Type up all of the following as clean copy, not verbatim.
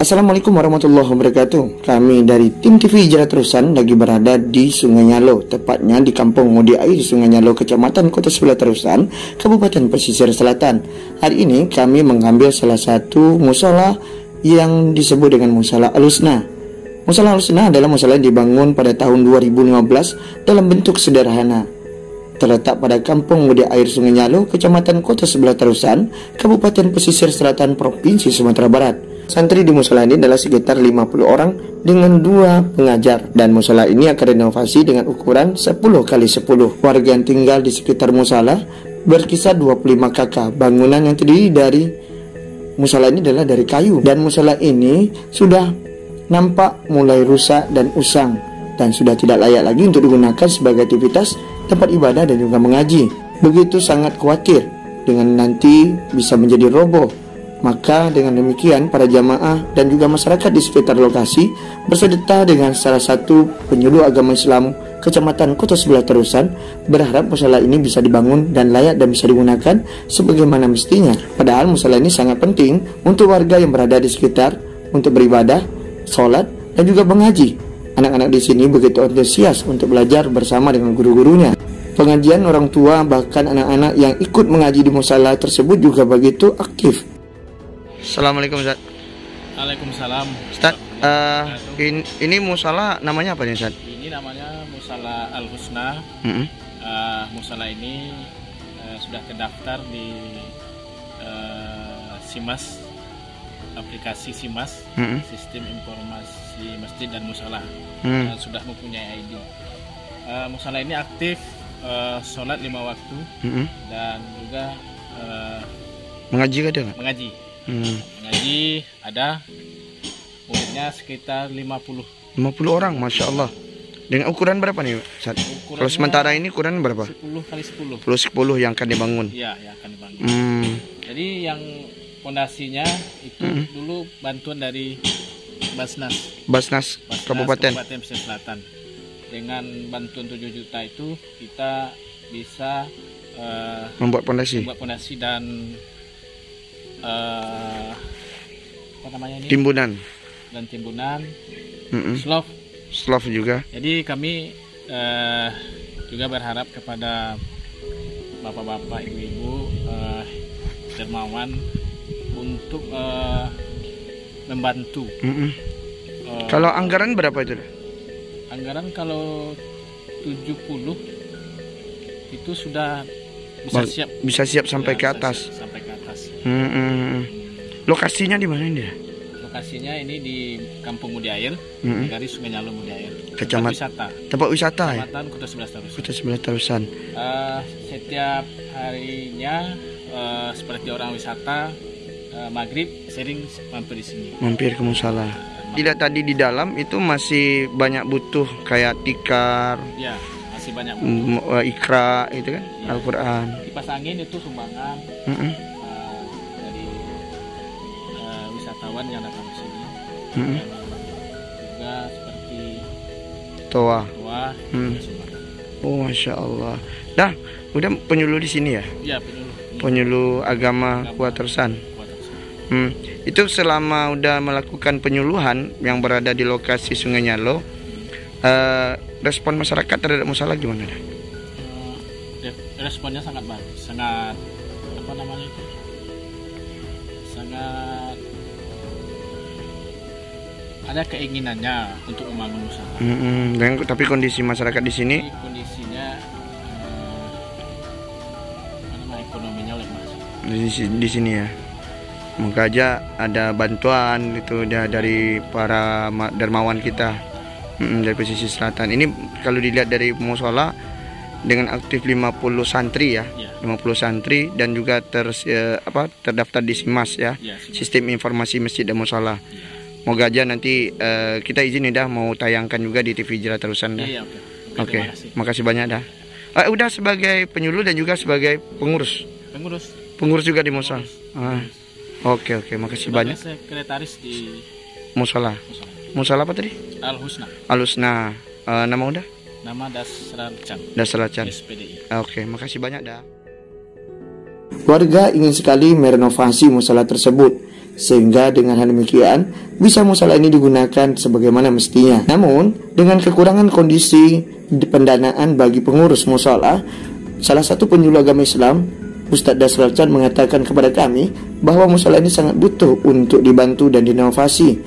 Assalamualaikum warahmatullahi wabarakatuh. Kami dari tim TV Hijrah Terusan lagi berada di Sungai Nyalo, tepatnya di Kampung Mudi Air Sungai Nyalo, Kecamatan Kota Sebelah Terusan, Kabupaten Pesisir Selatan. Hari ini kami mengambil salah satu mushola yang disebut dengan mushola Al-Husna. Mushola Al-Husna adalah mushola yang dibangun pada tahun 2015 dalam bentuk sederhana. Terletak pada Kampung Mudi Air Sungai Nyalo, Kecamatan Kota Sebelah Terusan, Kabupaten Pesisir Selatan, Provinsi Sumatera Barat. Santri di mushola ini adalah sekitar 50 orang dengan 2 pengajar, dan mushola ini akan renovasi dengan ukuran 10 kali 10. Warga yang tinggal di sekitar mushola berkisar 25 kakak. Bangunan yang terdiri dari mushola ini adalah dari kayu, dan mushola ini sudah nampak mulai rusak dan usang dan sudah tidak layak lagi untuk digunakan sebagai aktivitas tempat ibadah dan juga mengaji. Begitu sangat khawatir dengan nanti bisa menjadi roboh. Maka dengan demikian para jamaah dan juga masyarakat di sekitar lokasi bersedekah dengan salah satu penyuluh agama Islam Kecamatan Kota Sebelah Terusan, berharap mushola ini bisa dibangun dan layak dan bisa digunakan sebagaimana mestinya. Padahal mushola ini sangat penting untuk warga yang berada di sekitar untuk beribadah, sholat, dan juga mengaji. Anak-anak di sini begitu antusias untuk belajar bersama dengan guru-gurunya. Pengajian orang tua bahkan anak-anak yang ikut mengaji di mushola tersebut juga begitu aktif. Assalamualaikum Ustaz. Waalaikumsalam. Ustaz, ini mushola namanya apa nih Ustaz? Ini namanya mushola Al-Husna. Mushola ini sudah terdaftar di SIMAS, aplikasi SIMAS, Sistem Informasi Masjid dan Mushola. Sudah mempunyai ID. Mushola ini aktif sholat 5 waktu dan juga mengaji ada nggak? mengaji. Mengaji ada, muridnya sekitar 50 orang, Masya Allah. Dengan ukuran berapa nih Ustaz? Kalau sementara ini ukuran berapa? 10 kali 10. 10 yang akan dibangun. Iya, yang akan dibangun. Jadi yang pondasinya itu dulu bantuan dari Basnas Kabupaten Pesisir Selatan. Dengan bantuan 7 juta itu kita bisa membuat pondasi dan apa namanya ini? Timbunan, slope juga. Jadi kami juga berharap kepada bapak-bapak, ibu-ibu, dermawan untuk membantu. Kalau anggaran berapa itu? Anggaran kalau 70 itu sudah bisa siap sampai ke atas. Lokasinya di mana ini? Lokasinya ini di Kampung Mudi Air, dari Sungai Nyalo Mudi Air. Tempat wisata ya? Kecamatan Kota Sebelah Terusan. Setiap harinya seperti orang wisata, maghrib sering mampir di sini. Mampir ke mushola. Tidak, tadi di dalam itu masih banyak butuh kayak tikar. Ya, masih banyak butuh. Ikra itu kan, ya. Al-Quran. Kipas angin itu sumbangan. Wisatawan yang datang ke sini, juga seperti toa. Oh, Masya Allah. Dah, udah penyuluh di sini ya? Iya, penyuluh agama Terusan. Itu selama udah melakukan penyuluhan yang berada di lokasi Sungai Nyalo, respon masyarakat terhadap mushola gimana? Responnya sangat bagus, sangat ada keinginannya untuk membangun mushola. Tapi kondisi masyarakat di sini, kondisinya ekonominya lemah. Di sini ya. Semoga aja ada bantuan itu dari para dermawan kita dari pesisir selatan. Ini kalau dilihat dari mushola dengan aktif 50 santri ya. 50 santri dan juga terdaftar di SIMAS ya. Sistem Informasi Masjid dan Mushola. Moga aja nanti kita izin dah mau tayangkan juga di TV Hijrah Terusan dah. Oke. Makasih banyak dah. Udah sebagai penyuluh dan juga sebagai pengurus. Pengurus juga di mushola. Oke, makasih banyak. Sekretaris di mushola. Mushola apa tadi? Al-Husna. Nama udah? Nama Dasracan. SPDI. Oke, makasih banyak dah. Warga ingin sekali merenovasi mushola tersebut sehingga dengan hal demikian bisa musola ini digunakan sebagaimana mestinya. Namun dengan kekurangan kondisi pendanaan bagi pengurus musola, salah satu penyuluh agama Islam, Ustadz Dasrul Chan, mengatakan kepada kami bahwa musola ini sangat butuh untuk dibantu dan diinovasi,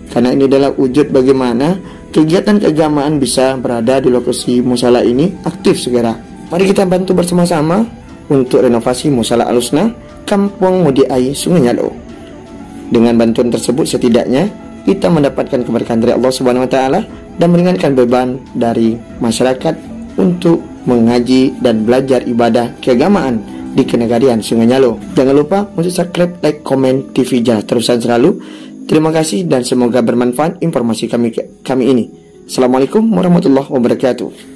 karena ini adalah wujud bagaimana kegiatan keagamaan bisa berada di lokasi musola ini aktif segera. Mari kita bantu bersama-sama untuk renovasi musola Al-Husna Kampung Mudiai Sungai Nyalo. Dengan bantuan tersebut setidaknya kita mendapatkan keberkahan dari Allah Subhanahu wa taala dan meringankan beban dari masyarakat untuk mengaji dan belajar ibadah keagamaan di Kenegarian Sungai Nyalo. Jangan lupa untuk subscribe, like, komen TV Jalan Terusan selalu. Terima kasih dan semoga bermanfaat informasi kami ini. Assalamualaikum warahmatullahi wabarakatuh.